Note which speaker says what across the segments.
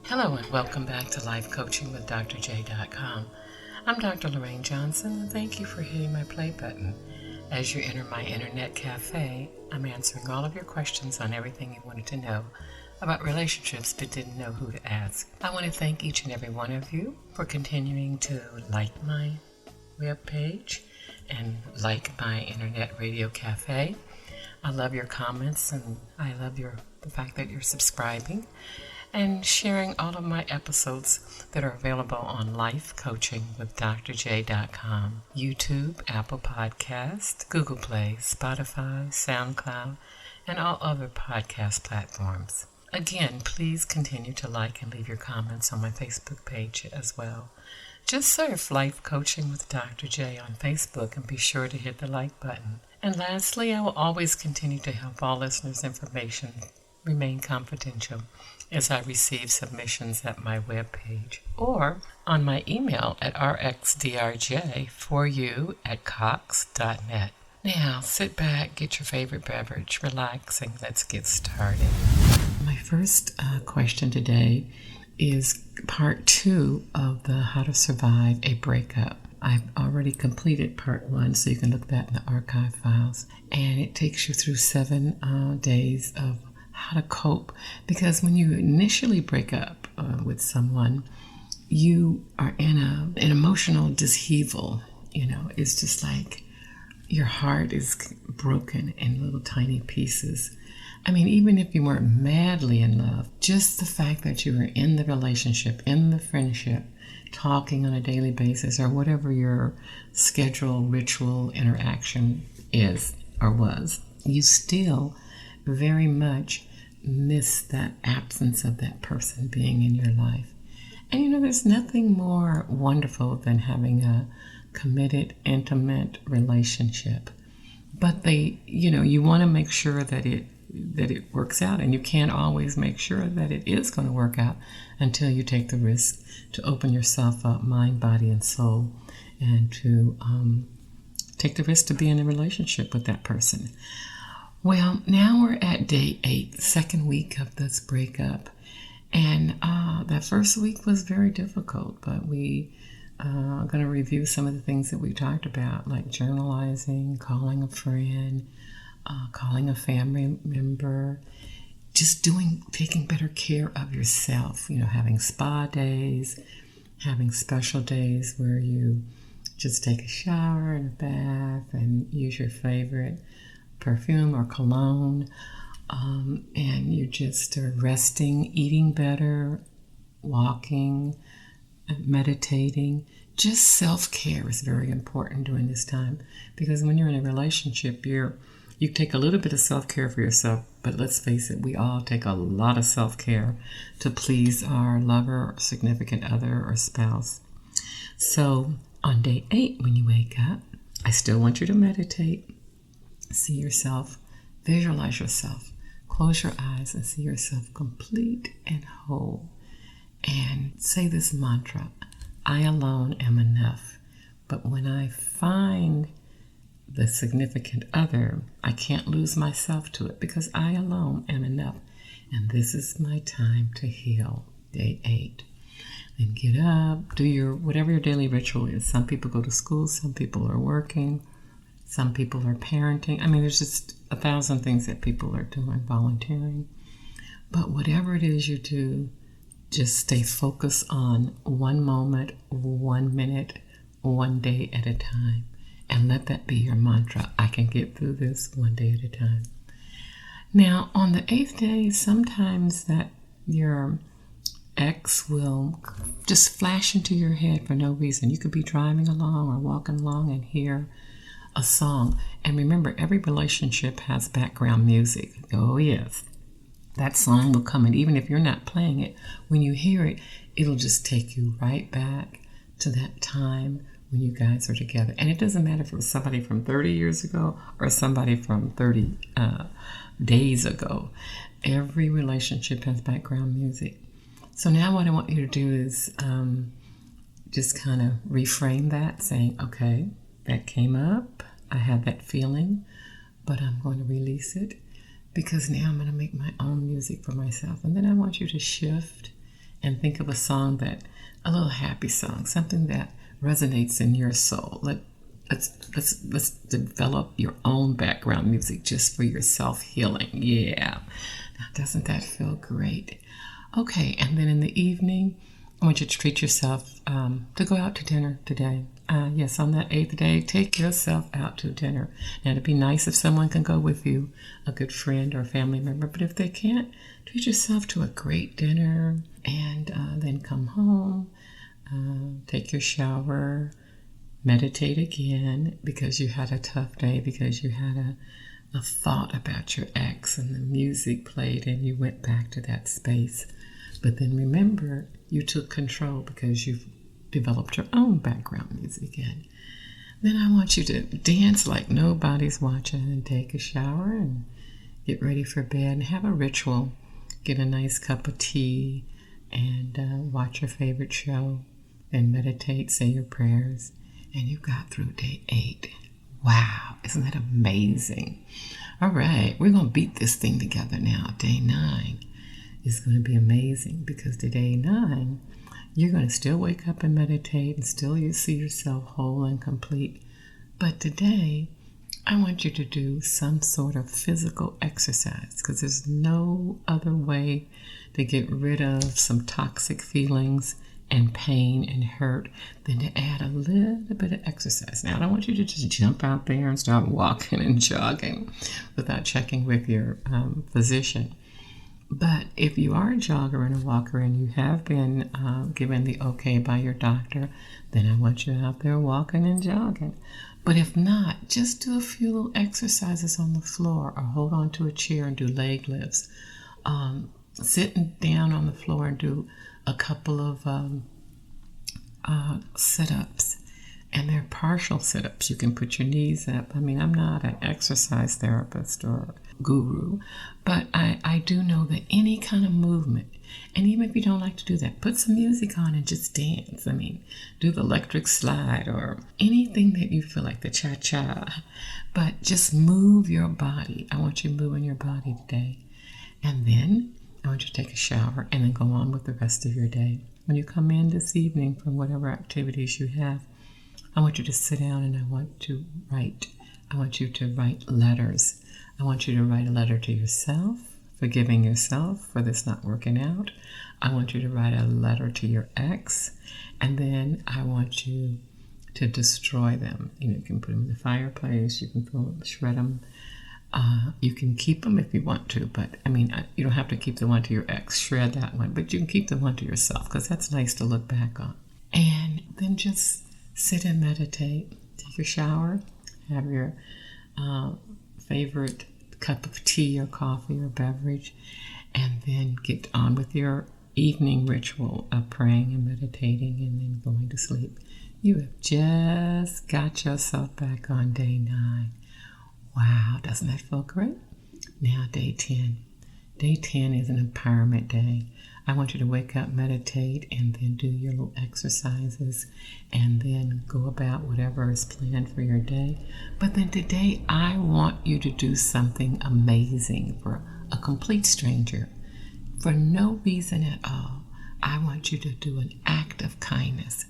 Speaker 1: Hello and welcome back to Life Coaching with drj.com. I'm Dr. Lorraine Johnson and thank you for hitting my play button. As you enter my internet cafe, I'm answering all of your questions on everything you wanted to know about relationships but didn't know who to ask. I want to thank each and every one of you for continuing to like my webpage and like my internet radio cafe. I love your comments and I love the fact that you're subscribing and sharing all of my episodes that are available on Life Coaching with drj.com, YouTube, Apple Podcast, Google Play, Spotify, SoundCloud, and all other podcast platforms. Again, please continue to like and leave your comments on my Facebook page as well. Just search Life Coaching with Dr. J on Facebook and be sure to hit the like button. And lastly, I will always continue to help all listeners' information remain confidential as I receive submissions at my webpage or on my email at rxdrj4u@cox.net. Now, sit back, get your favorite beverage, relax, and let's get started. My first question today is part 2 of the How to Survive a Breakup. I've already completed part 1, so you can look that in the archive files. And it takes you through 7 days of how to cope, because when you initially break up with someone, you are in an emotional disheaval. It's just like your heart is broken in little tiny pieces. I mean, even if you weren't madly in love, just the fact that you were in the relationship, in the friendship, talking on a daily basis, or whatever your schedule, ritual, interaction is or was, you still very much miss that absence of that person being in your life. And there's nothing more wonderful than having a committed, intimate relationship. But you want to make sure that it works out, and you can't always make sure that it is going to work out until you take the risk to open yourself up, mind, body, and soul, and to take the risk to be in a relationship with that person. Well, now we're at day 8, the second week of this breakup. And that first week was very difficult, but we are going to review some of the things that we talked about, like journalizing, calling a friend, calling a family member, just taking better care of yourself, having spa days, having special days where you just take a shower and a bath and use your favorite perfume or cologne, and you just are resting, eating better, walking, meditating. Just self-care is very important during this time, because when you're in a relationship, you take a little bit of self-care for yourself, but let's face it, we all take a lot of self-care to please our lover or significant other or spouse. So on day 8, when you wake up, I still want you to meditate. See yourself, visualize yourself, close your eyes and see yourself complete and whole. And say this mantra: I alone am enough. But when I find the significant other, I can't lose myself to it, because I alone am enough. And this is my time to heal. Day 8. Then get up, do whatever your daily ritual is. Some people go to school, some people are working. Some people are parenting. I mean, there's just 1,000 things that people are doing, volunteering. But whatever it is you do, just stay focused on one moment, 1 minute, 1 day at a time. And let that be your mantra. I can get through this 1 day at a time. Now, on the 8th day, sometimes that your ex will just flash into your head for no reason. You could be driving along or walking along and hear a song. And remember, every relationship has background music. Oh yes, that song will come, and even if you're not playing it, when you hear it, it'll just take you right back to that time when you guys are together. And it doesn't matter if it was somebody from 30 years ago or somebody from 30 days ago. Every relationship has background music. So now what I want you to do is just kind of reframe that, saying, okay, that came up, I had that feeling, but I'm going to release it, because now I'm going to make my own music for myself. And then I want you to shift and think of a little happy song, something that resonates in your soul. Let's develop your own background music just for your self-healing. Yeah. Now, doesn't that feel great? Okay, and then in the evening, I want you to treat yourself to go out to dinner today. Yes, on that 8th day, take yourself out to dinner. Now, it'd be nice if someone can go with you, a good friend or a family member. But if they can't, treat yourself to a great dinner and then come home, take your shower, meditate again because you had a tough day, because you had a thought about your ex and the music played and you went back to that space. But then remember, you took control because you've developed your own background music again. Then I want you to dance like nobody's watching and take a shower and get ready for bed and have a ritual. Get a nice cup of tea and watch your favorite show and meditate, say your prayers. And you got through day 8. Wow, isn't that amazing? All right, we're going to beat this thing together now. Day 9 is going to be amazing because day 9, you're going to still wake up and meditate and still you see yourself whole and complete. But today, I want you to do some sort of physical exercise because there's no other way to get rid of some toxic feelings and pain and hurt than to add a little bit of exercise. Now, I don't want you to just jump out there and start walking and jogging without checking with your physician. But if you are a jogger and a walker and you have been given the okay by your doctor, then I want you out there walking and jogging. But if not, just do a few little exercises on the floor or hold on to a chair and do leg lifts. Sitting down on the floor and do a couple of sit-ups. And they're partial sit-ups. You can put your knees up. I mean, I'm not an exercise therapist or guru, but I do know that any kind of movement, and even if you don't like to do that, put some music on and just dance. I mean, do the electric slide or anything that you feel like, the cha-cha. But just move your body. I want you moving your body today. And then I want you to take a shower and then go on with the rest of your day. When you come in this evening from whatever activities you have, I want you to sit down and I want to write. I want you to write letters. I want you to write a letter to yourself, forgiving yourself for this not working out. I want you to write a letter to your ex, and then I want you to destroy them. You can put them in the fireplace, you can throw them, shred them. You can keep them if you want to, but I mean, you don't have to keep the one to your ex, shred that one, but you can keep the one to yourself because that's nice to look back on. And then just sit and meditate, take your shower, have your favorite cup of tea or coffee or beverage, and then get on with your evening ritual of praying and meditating and then going to sleep. You have just got yourself back on day 9. Wow, doesn't that feel great? Now day 10. Day 10 is an empowerment day. I want you to wake up, meditate, and then do your little exercises, and then go about whatever is planned for your day. But then today, I want you to do something amazing for a complete stranger. For no reason at all, I want you to do an act of kindness,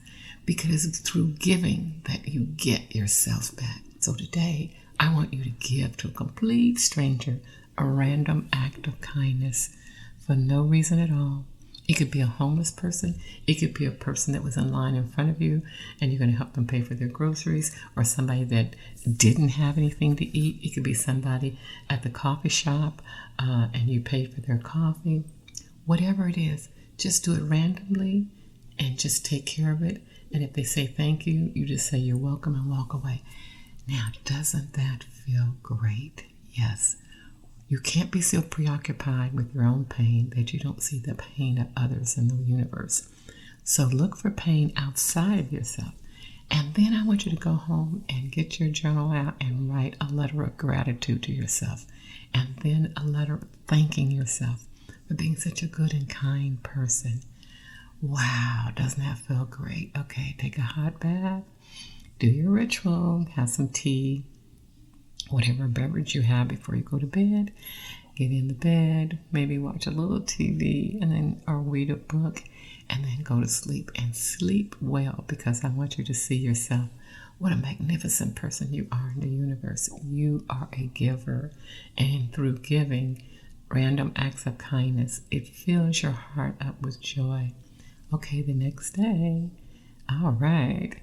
Speaker 1: because it's through giving that you get yourself back. So today, I want you to give to a complete stranger a random act of kindness for no reason at all. It could be a homeless person. It could be a person that was in line in front of you and you're going to help them pay for their groceries, or somebody that didn't have anything to eat. It could be somebody at the coffee shop and you paid for their coffee. Whatever it is, just do it randomly and just take care of it. And if they say thank you, you just say you're welcome and walk away. Now, doesn't that feel great? Yes. You can't be so preoccupied with your own pain that you don't see the pain of others in the universe. So look for pain outside of yourself. And then I want you to go home and get your journal out and write a letter of gratitude to yourself. And then a letter thanking yourself for being such a good and kind person. Wow, doesn't that feel great? Okay, take a hot bath, do your ritual, have some tea, whatever beverage you have before you go to bed. get in the bed, maybe watch a little TV, and then or read a book, and then go to sleep and sleep well, because I want you to see yourself. What a magnificent person you are in the universe. You are a giver, and through giving random acts of kindness, it fills your heart up with joy. Okay, the next day, all right,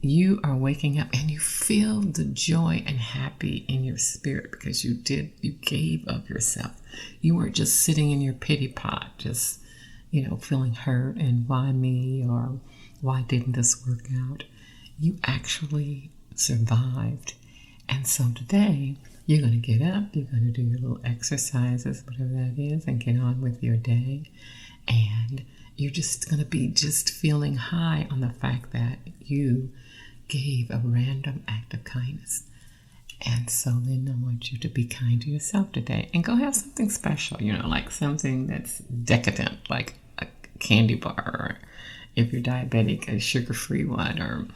Speaker 1: you are waking up and you feel the joy and happy in your spirit because you gave of yourself. You weren't just sitting in your pity pot, just, feeling hurt and why me, or why didn't this work out? You actually survived. And so today, you're going to get up, you're going to do your little exercises, whatever that is, and get on with your day. And you're just going to be just feeling high on the fact that you gave a random act of kindness. And so then I want you to be kind to yourself today and go have something special, like something that's decadent, like a candy bar, or if you're diabetic, a sugar-free one, or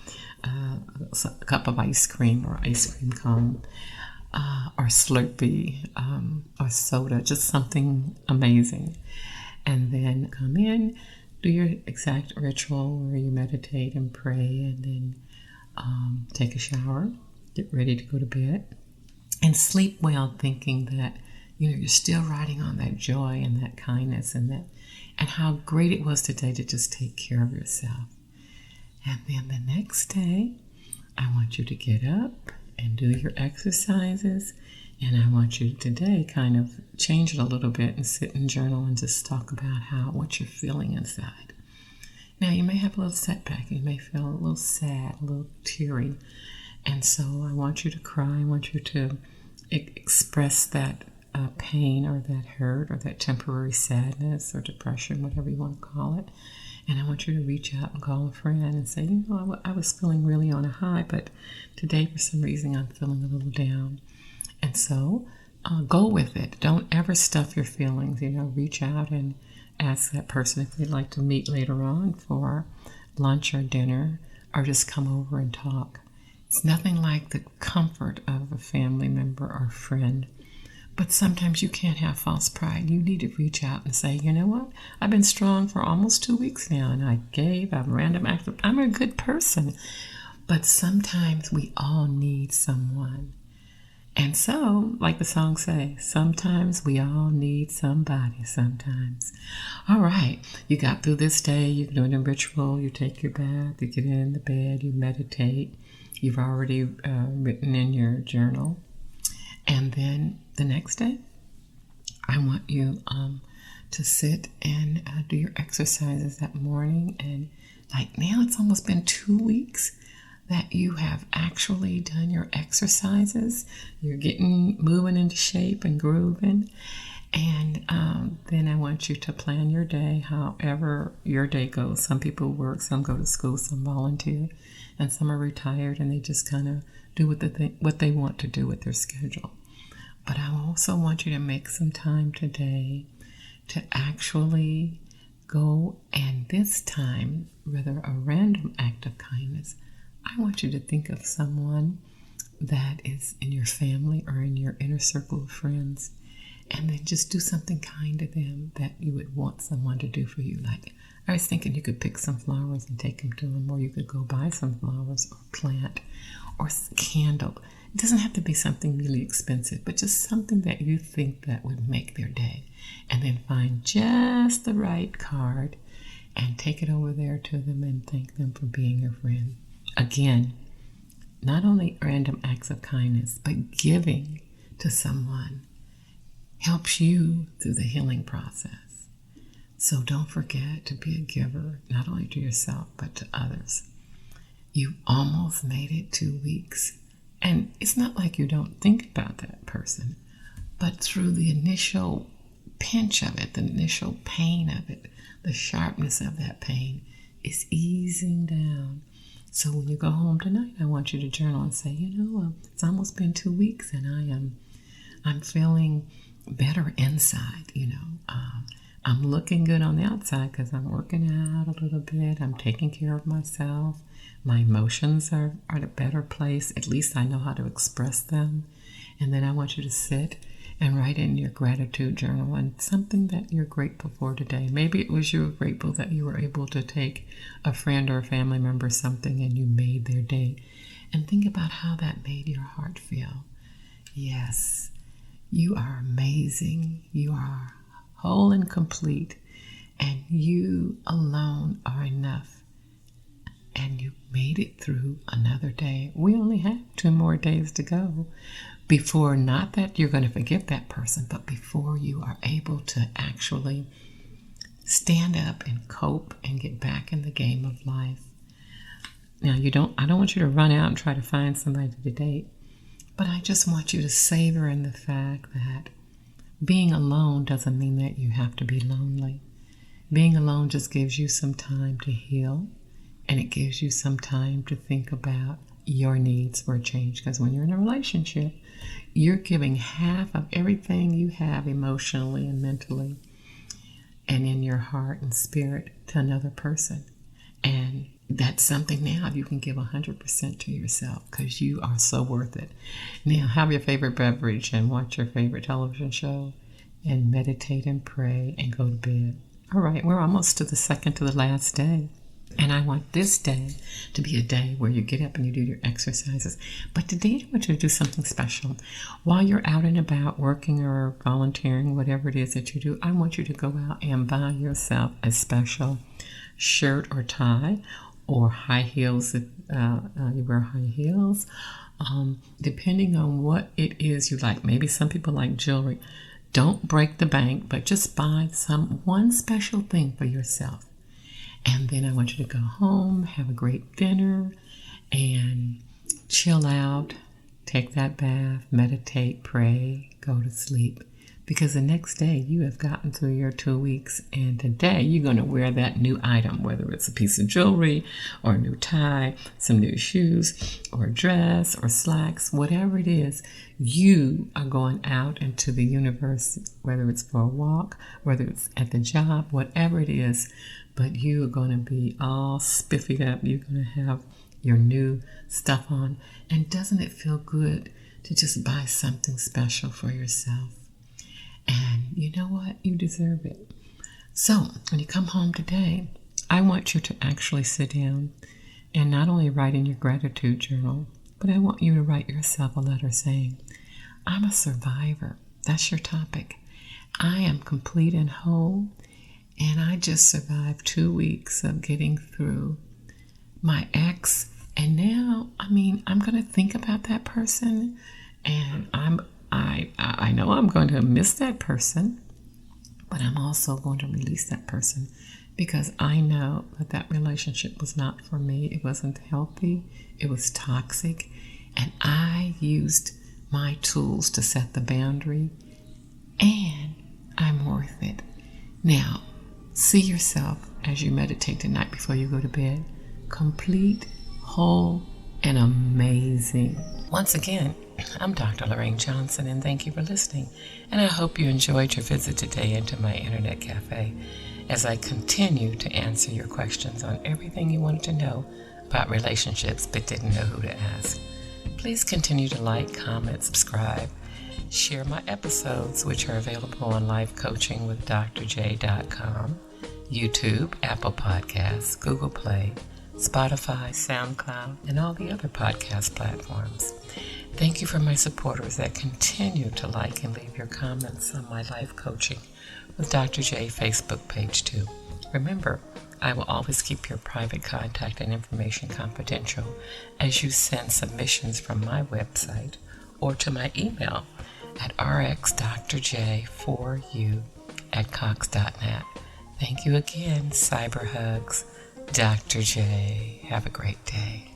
Speaker 1: a cup of ice cream or ice cream cone, or Slurpee, or soda, just something amazing. And then come in, do your exact ritual where you meditate and pray, and then take a shower, get ready to go to bed, and sleep well, thinking that you're still riding on that joy and that kindness and how great it was today to just take care of yourself. And then the next day, I want you to get up and do your exercises. And I want you today kind of change it a little bit and sit and journal and just talk about what you're feeling inside. Now, you may have a little setback. You may feel a little sad, a little teary. And so I want you to cry. I want you to express that pain or that hurt or that temporary sadness or depression, whatever you want to call it. And I want you to reach out and call a friend and say, I was feeling really on a high, but today for some reason I'm feeling a little down. And so go with it. Don't ever stuff your feelings. Reach out and ask that person if they'd like to meet later on for lunch or dinner, or just come over and talk. It's nothing like the comfort of a family member or friend. But sometimes you can't have false pride. You need to reach out and say, you know what? I've been strong for almost 2 weeks now, and I gave a random act of, I'm a good person. But sometimes we all need someone. And so, like the song says, sometimes we all need somebody sometimes. All right, you got through this day, you're doing a ritual, you take your bath, you get in the bed, you meditate. You've already written in your journal. And then the next day, I want you to sit and do your exercises that morning. And like now it's almost been 2 weeks that you have actually done your exercises. You're moving into shape and grooving. And then I want you to plan your day however your day goes. Some people work, some go to school, some volunteer, and some are retired and they just kind of do what they want to do with their schedule. But I also want you to make some time today to actually go, and this time, rather a random act of kindness, I want you to think of someone that is in your family or in your inner circle of friends, and then just do something kind to them that you would want someone to do for you. Like, I was thinking you could pick some flowers and take them to them, or you could go buy some flowers or plant or a candle. It doesn't have to be something really expensive, but just something that you think that would make their day. And then find just the right card and take it over there to them and thank them for being your friend. Again, not only random acts of kindness, but giving to someone helps you through the healing process. So don't forget to be a giver, not only to yourself, but to others. You almost made it 2 weeks. And it's not like you don't think about that person, but through the initial pinch of it, the initial pain of it, the sharpness of that pain is easing down. So when you go home tonight, I want you to journal and say, it's almost been 2 weeks and I'm feeling better inside, I'm looking good on the outside because I'm working out a little bit. I'm taking care of myself. My emotions are at a better place. At least I know how to express them. And then I want you to sit and write in your gratitude journal and something that you're grateful for today. Maybe it was you were grateful that you were able to take a friend or a family member something and you made their day. And think about how that made your heart feel. Yes, you are amazing. You are whole and complete. And you alone are enough. And you made it through another day. We only have 2 more days to go before, not that you're going to forget that person, but before you are able to actually stand up and cope and get back in the game of life. Now, I don't want you to run out and try to find somebody to date, but I just want you to savor in the fact that being alone doesn't mean that you have to be lonely. Being alone just gives you some time to heal, and it gives you some time to think about your needs for a change. Because when you're in a relationship, you're giving half of everything you have emotionally and mentally and in your heart and spirit to another person. And that's something now you can give 100% to yourself because you are so worth it. Now, have your favorite beverage and watch your favorite television show and meditate and pray and go to bed. All right, we're almost to the second to the last day. And I want this day to be a day where you get up and you do your exercises. But today I want you to do something special. While you're out and about working or volunteering, whatever it is that you do, I want you to go out and buy yourself a special shirt or tie or high heels if you wear high heels. Depending on what it is you like. Maybe some people like jewelry. Don't break the bank, but just buy one special thing for yourself. And then I want you to go home, have a great dinner, and chill out, take that bath, meditate, pray, go to sleep. Because the next day you have gotten through your 2 weeks, and today you're going to wear that new item, whether it's a piece of jewelry or a new tie, some new shoes or a dress or slacks, whatever it is, you are going out into the universe, whether it's for a walk, whether it's at the job, whatever it is, but you are going to be all spiffied up. You're going to have your new stuff on. And doesn't it feel good to just buy something special for yourself? And you know what? You deserve it. So when you come home today, I want you to actually sit down and not only write in your gratitude journal, but I want you to write yourself a letter saying, I'm a survivor. That's your topic. I am complete and whole. And I just survived 2 weeks of getting through my ex. And now, I'm going to think about that person. And I know I'm going to miss that person. But I'm also going to release that person. Because I know that relationship was not for me. It wasn't healthy. It was toxic. And I used my tools to set the boundary. And I'm worth it. Now, see yourself as you meditate tonight before you go to bed, complete, whole, and amazing. Once again, I'm Dr. Lorraine Johnson, and thank you for listening. And I hope you enjoyed your visit today into my internet cafe as I continue to answer your questions on everything you wanted to know about relationships but didn't know who to ask. Please continue to like, comment, subscribe, share my episodes, which are available on lifecoachingwithdrj.com, YouTube, Apple Podcasts, Google Play, Spotify, SoundCloud, and all the other podcast platforms. Thank you for my supporters that continue to like and leave your comments on my Life Coaching with Dr. J Facebook page too. Remember, I will always keep your private contact and information confidential as you send submissions from my website or to my email at rxdrj4u@cox.net. Thank you again. Cyber hugs. Dr. J. Have a great day.